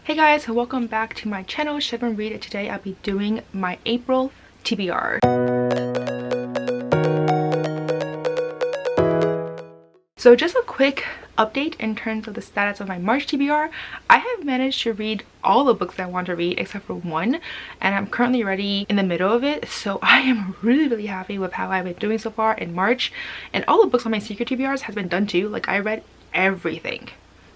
Hey guys, welcome back to my channel, Chevron Read. Today I'll be doing my April TBR. So just a quick update in terms of the status of my March TBR. I have managed to read all the books that I want to read except for one, and I'm currently already in the middle of it. So I am really happy with how I've been doing so far in March, and all the books on my secret TBRs has been done too. Like, I read everything.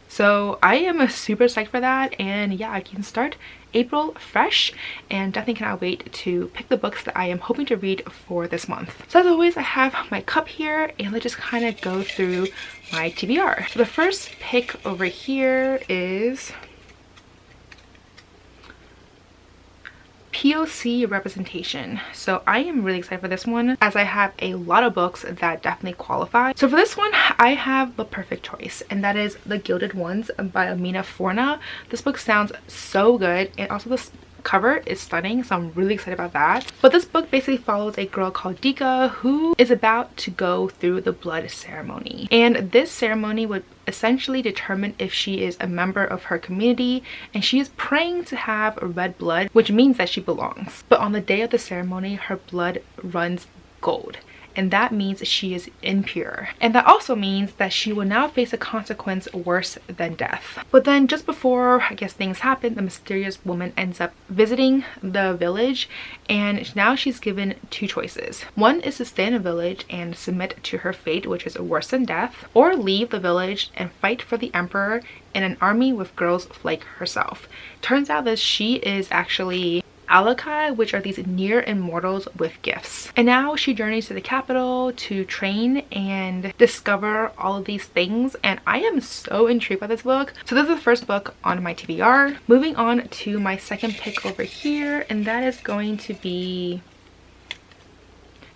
So I am super psyched for that, and yeah, I can start April fresh and definitely cannot wait to pick the books that I am hoping to read for this month. So as always, I have my cup here and let's just kind of go through my TBR. So the first pick over here is POC representation. So I am really excited for this one as I have a lot of books that definitely qualify. So for this one I have the perfect choice, and that is The Gilded Ones by Amina Forna. This book sounds so good, and also this cover is stunning, so I'm really excited about that. But this book basically follows a girl called Dika who is about to go through the blood ceremony, and this ceremony would essentially determine if she is a member of her community, and she is praying to have red blood, which means that she belongs. But on the day of the ceremony her blood runs gold, and that means she is impure, and that also means that she will now face a consequence worse than death. But then just before I guess things happen, the mysterious woman ends up visiting the village, and now she's given two choices. One is to stay in the village and submit to her fate, which is worse than death, or leave the village and fight for the emperor in an army with girls like herself. Turns out that she is actually Alakai, which are these near immortals with gifts. And now she journeys to the capital to train and discover all of these things, and I am so intrigued by this book. So this is the first book on my TBR. Moving on to my second pick over here, and that is going to be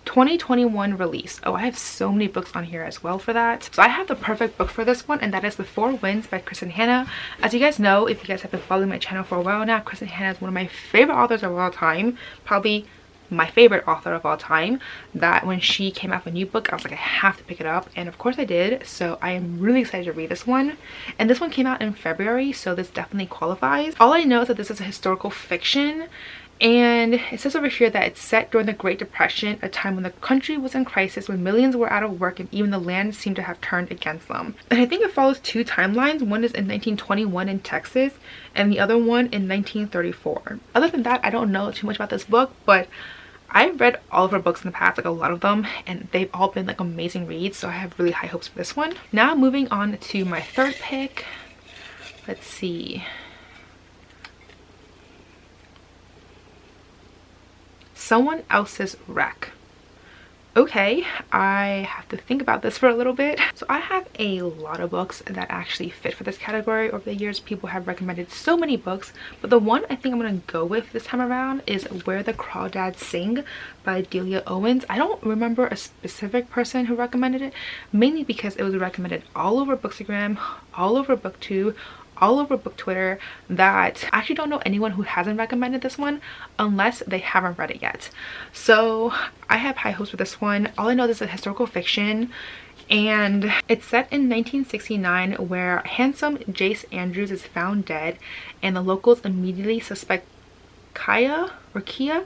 2021 release. Oh, I have so many books on here as well for that. So I have the perfect book for this one, and that is The Four Winds by Kristin Hannah. As you guys know, if you guys have been following my channel for a while now, Kristin Hannah is one of my favorite authors of all time, probably my favorite author of all time. That when she came out with a new book, I was like, I have to pick it up, and of course I did. So I am really excited to read this one, and this one came out in February, so this definitely qualifies. All I know is that this is a historical fiction, and it says over here that it's set during the Great Depression, a time when the country was in crisis, when millions were out of work and even the land seemed to have turned against them. And I think it follows two timelines. One is in 1921 in Texas and the other one in 1934. Other than that, I don't know too much about this book, but I've read all of her books in the past, like a lot of them, and they've all been like amazing reads, so I have really high hopes for this one. Now moving on to my third pick. Let's see. Someone Else's Wreck. Okay, I have to think about this for a little bit. So I have a lot of books that actually fit for this category. Over the years, people have recommended so many books, but the one I think I'm gonna go with this time around is Where the Crawdads Sing by Delia Owens. I don't remember a specific person who recommended it, mainly because it was recommended all over Bookstagram, all over BookTube, all over book Twitter, that I actually don't know anyone who hasn't recommended this one unless they haven't read it yet. So I have high hopes for this one. All I know is it's a historical fiction, and it's set in 1969 where handsome Jace Andrews is found dead, and the locals immediately suspect Kia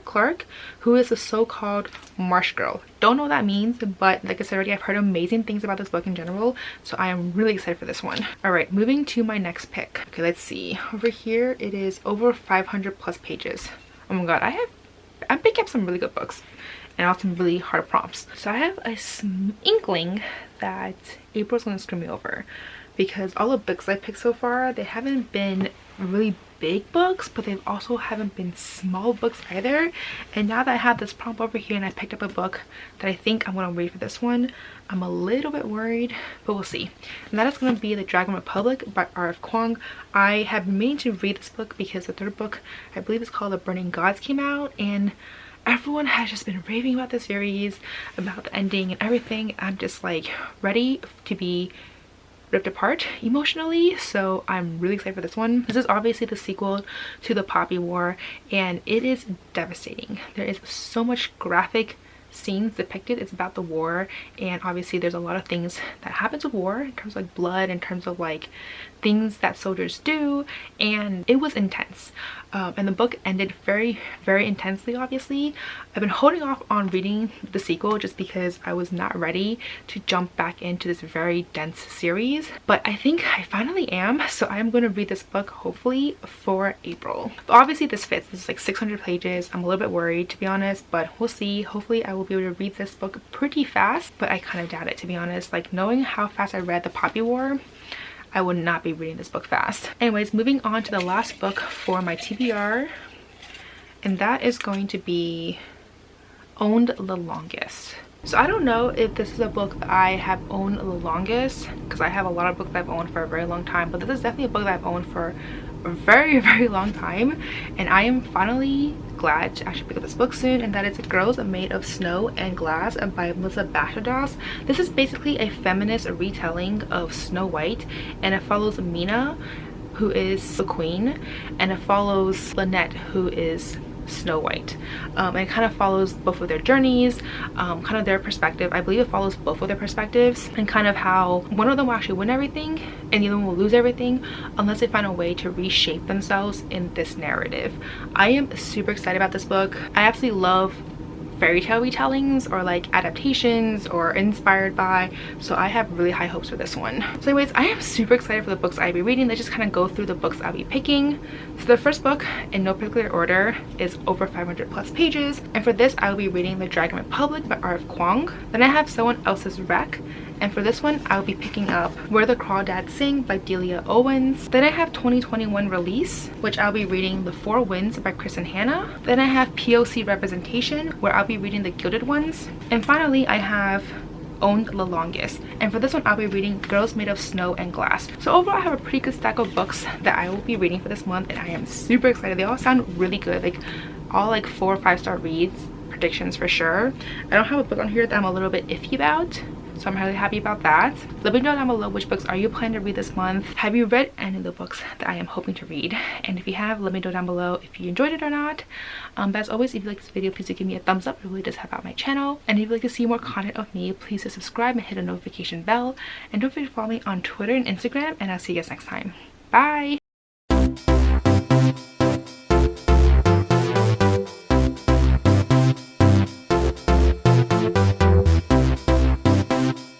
Clark, who is a so-called marsh girl. Don't know what that means, but like I said already, I've heard amazing things about this book in general, so I am really excited for this one. All right, moving to my next pick. Okay, let's see. Over here it is over 500 plus pages. Oh my god, I'm picking up some really good books and also some really hard prompts. So I have a inkling that April's gonna screw me over, because all the books I picked so far, they haven't been really big books, but they also haven't been small books either. And now that I have this prompt over here and I picked up a book that I think I'm gonna read for this one, I'm a little bit worried, but we'll see. And that is going to be The Dragon Republic by R.F. Kuang. I have been meaning to read this book because the third book, I believe it's called The Burning Gods, came out, and everyone has just been raving about this series, about the ending and everything. I'm just like ready to be ripped apart emotionally, so I'm really excited for this one. This is obviously the sequel to The Poppy War, and it is devastating. There is so much graphic scenes depicted. It's about the war, and obviously there's a lot of things that happens with war in terms of like blood, in terms of like things that soldiers do, and it was intense. And the book ended very, very intensely. Obviously, I've been holding off on reading the sequel just because I was not ready to jump back into this very dense series, but I think I finally am. So I'm going to read this book hopefully for April. But obviously this fits. This is like 600 pages. I'm a little bit worried, to be honest, but we'll see. Hopefully I will be able to read this book pretty fast, but I kind of doubt it, to be honest. Like, knowing how fast I read The Poppy War, I would not be reading this book fast. Anyways, moving on to the last book for my TBR, and that is going to be Owned the Longest. So I don't know if this is a book that I have owned the longest, because I have a lot of books that I've owned for a very long time, but this is definitely a book that I've owned for a very, very long time, and I am finally glad to actually pick up this book soon, and that is Girls Made of Snow and Glass by Melissa Bashardas. This is basically a feminist retelling of Snow White, and it follows Mina, who is the queen, and it follows Lynette, who is Snow White. And it kind of follows both of their journeys, kind of their perspective. I believe it follows both of their perspectives, and kind of how one of them will actually win everything and the other one will lose everything unless they find a way to reshape themselves in this narrative. I am super excited about this book. I absolutely love fairy tale retellings, or like adaptations, or inspired by, so I have really high hopes for this one. So anyways, I am super excited for the books I'll be reading. Let's just kind of go through the books I'll be picking. So the first book, in no particular order, is over 500 plus pages, and for this I will be reading The Dragon Republic by R.F. Kuang. Then I have Someone Else's Wreck, and for this one I'll be picking up Where the Crawdads Sing by Delia Owens. Then I have 2021 Release, which I'll be reading The Four Winds by Kristen Hanna. Then I have POC Representation, where I'll be reading The Gilded Ones. And finally I have Owned the Longest, and for this one I'll be reading Girls Made of Snow and Glass. So overall I have a pretty good stack of books that I will be reading for this month, and I am super excited. They all sound really good, like all like 4 or 5-star reads, predictions for sure. I don't have a book on here that I'm a little bit iffy about, so I'm really happy about that. Let me know down below which books are you planning to read this month. Have you read any of the books that I am hoping to read? And if you have, let me know down below if you enjoyed it or not. But as always, if you like this video, please do give me a thumbs up. It really does help out my channel. And if you'd like to see more content of me, please do subscribe and hit the notification bell. And don't forget to follow me on Twitter and Instagram, and I'll see you guys next time. Bye!